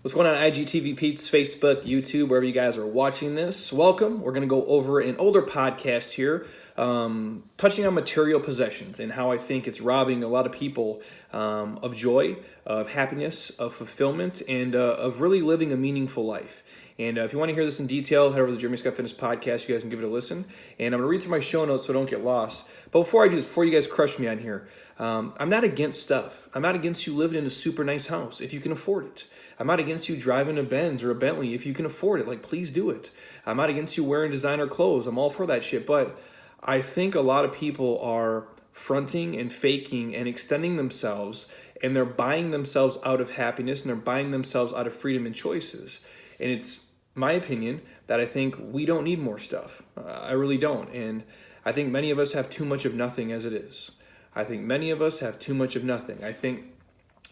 What's going on, IGTV peeps, Facebook, YouTube, wherever you guys are watching this? Welcome. We're going to go over an older podcast here, touching on material possessions and how I think it's robbing a lot of people of joy, of happiness, of fulfillment, and of really living a meaningful life. And if you want to hear this in detail, head over to the Jeremy Scott Fitness podcast. You guys can give it a listen. And I'm going to read through my show notes so I don't get lost. But before I do, before you guys crush me on here, I'm not against stuff. I'm not against you living in a super nice house if you can afford it. I'm not against you driving a Benz or a Bentley if you can afford it. Like, please do it. I'm not against you wearing designer clothes. I'm all for that shit. But I think a lot of people are fronting and faking and extending themselves, and they're buying themselves out of happiness, and they're buying themselves out of freedom and choices. And it's my opinion that I think we don't need more stuff. I really don't. And I think many of us have too much of nothing as it is. I think many of us have too much of nothing. I think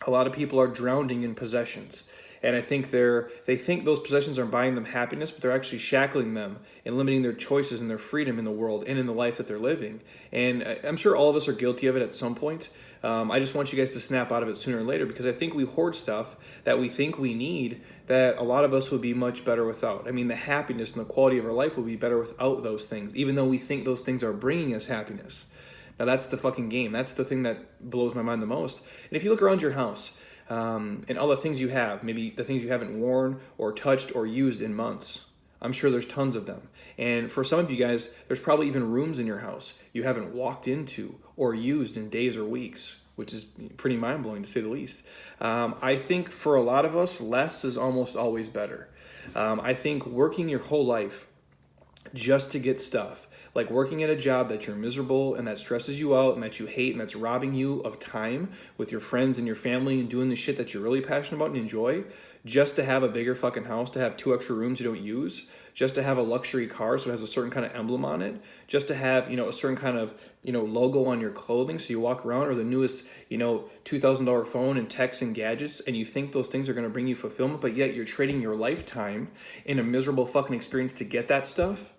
a lot of people are drowning in possessions. And I think they think those possessions are buying them happiness, but they're actually shackling them and limiting their choices and their freedom in the world and in the life that they're living. And I'm sure all of us are guilty of it at some point. I just want you guys to snap out of it sooner or later, because I think we hoard stuff that we think we need that a lot of us would be much better without. I mean, the happiness and the quality of our life would be better without those things, even though we think those things are bringing us happiness. Now, that's the fucking game. That's the thing that blows my mind the most. And if you look around your house, and all the things you have, maybe the things you haven't worn or touched or used in months, I'm sure there's tons of them. And for some of you guys, there's probably even rooms in your house you haven't walked into or used in days or weeks, which is pretty mind-blowing to say the least. I think for a lot of us, less is almost always better. I think working your whole life just to get stuff, like working at a job that you're miserable and that stresses you out and that you hate and that's robbing you of time with your friends and your family and doing the shit that you're really passionate about and enjoy, just to have a bigger fucking house, to have 2 extra rooms you don't use, just to have a luxury car so it has a certain kind of emblem on it, just to have, a certain kind of, logo on your clothing so you walk around, or the newest, $2,000 phone and texts and gadgets, and you think those things are going to bring you fulfillment, but yet you're trading your lifetime in a miserable fucking experience to get that stuff.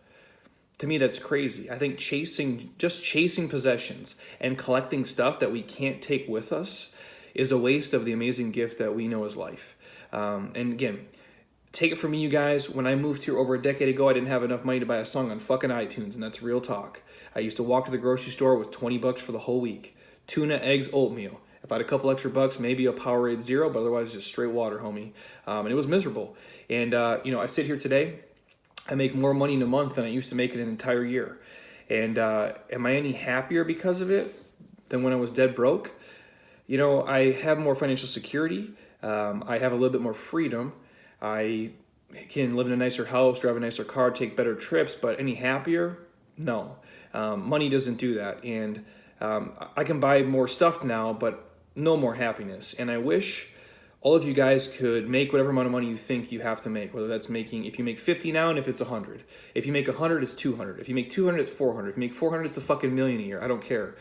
To me, that's crazy. I think chasing possessions and collecting stuff that we can't take with us is a waste of the amazing gift that we know as life. And again, take it from me, you guys. When I moved here over a decade ago, I didn't have enough money to buy a song on fucking iTunes, and that's real talk. I used to walk to the grocery store with $20 for the whole week. Tuna, eggs, oatmeal. If I had a couple extra bucks, maybe a Powerade Zero, but otherwise just straight water, homie. And it was miserable. And, I sit here today. I make more money in a month than I used to make in an entire year. And am I any happier because of it than when I was dead broke? I have more financial security. I have a little bit more freedom. I can live in a nicer house, drive a nicer car, take better trips, but any happier? No. Money doesn't do that. And I can buy more stuff now, but no more happiness. And I wish all of you guys could make whatever amount of money you think you have to make, whether that's if you make 50 now and if it's 100. If you make 100, it's 200. If you make 200, it's 400. If you make 400, it's a fucking million a year. I don't care.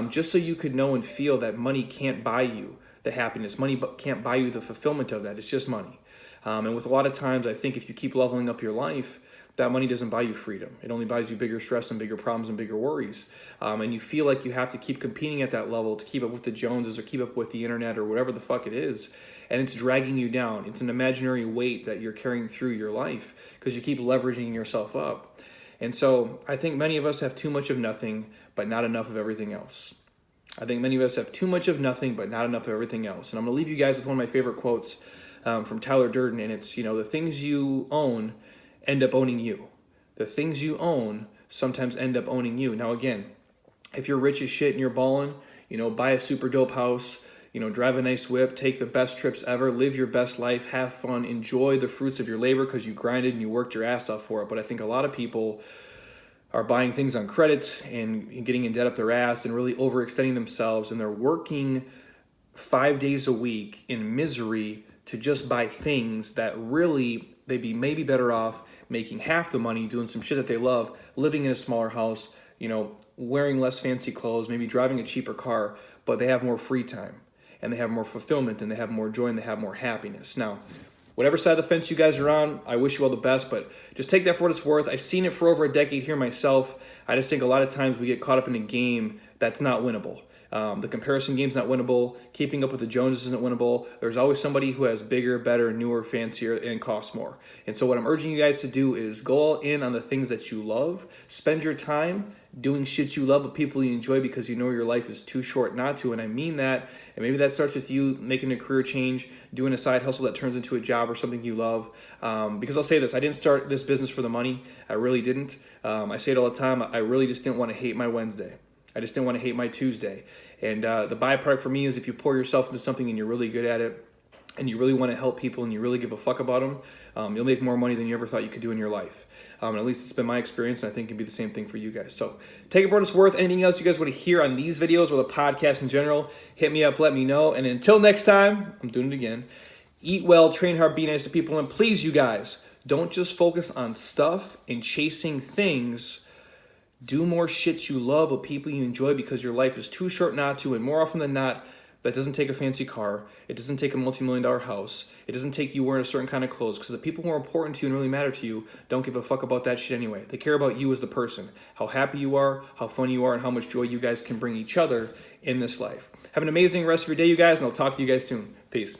Just so you could know and feel that money can't buy you the happiness. Money can't buy you the fulfillment of that. It's just money. And with a lot of times, I think if you keep leveling up your life, that money doesn't buy you freedom. It only buys you bigger stress and bigger problems and bigger worries. And you feel like you have to keep competing at that level to keep up with the Joneses or keep up with the internet or whatever the fuck it is. And it's dragging you down. It's an imaginary weight that you're carrying through your life because you keep leveraging yourself up. And so I think many of us have too much of nothing, but not enough of everything else. I think many of us have too much of nothing, but not enough of everything else. And I'm going to leave you guys with one of my favorite quotes from Tyler Durden. And it's, the things you own end up owning you. The things you own sometimes end up owning you. Now, again, if you're rich as shit and you're balling, buy a super dope house, drive a nice whip, take the best trips ever, live your best life, have fun, enjoy the fruits of your labor because you grinded and you worked your ass off for it. But I think a lot of people are buying things on credit and getting in debt up their ass and really overextending themselves, and they're working 5 days a week in misery to just buy things that really they'd be maybe better off making half the money, doing some shit that they love, living in a smaller house, wearing less fancy clothes, maybe driving a cheaper car, but they have more free time and they have more fulfillment and they have more joy and they have more happiness. Now, whatever side of the fence you guys are on, I wish you all the best, but just take that for what it's worth. I've seen it for over a decade here myself. I just think a lot of times we get caught up in a game that's not winnable. The comparison game's not winnable. Keeping up with the Joneses isn't winnable. There's always somebody who has bigger, better, newer, fancier, and costs more. And so what I'm urging you guys to do is go all in on the things that you love. Spend your time doing shit you love with people you enjoy because you know your life is too short not to. And I mean that. And maybe that starts with you making a career change, doing a side hustle that turns into a job or something you love. Because I'll say this, I didn't start this business for the money. I really didn't. I say it all the time. I really just didn't want to hate my Wednesday. I just didn't want to hate my Tuesday. And the byproduct for me is if you pour yourself into something and you're really good at it, and you really want to help people and you really give a fuck about them, you'll make more money than you ever thought you could do in your life. And at least it's been my experience, and I think it can be the same thing for you guys. So take it for what it's worth. Anything else you guys want to hear on these videos or the podcast in general, hit me up, let me know. And until next time, I'm doing it again. Eat well, train hard, be nice to people, and please, you guys, don't just focus on stuff and chasing things. Do more shit you love with people you enjoy because your life is too short not to, and more often than not, that doesn't take a fancy car. It doesn't take a multi-million-dollar house. It doesn't take you wearing a certain kind of clothes because the people who are important to you and really matter to you don't give a fuck about that shit anyway. They care about you as the person, how happy you are, how funny you are, and how much joy you guys can bring each other in this life. Have an amazing rest of your day, you guys, and I'll talk to you guys soon. Peace.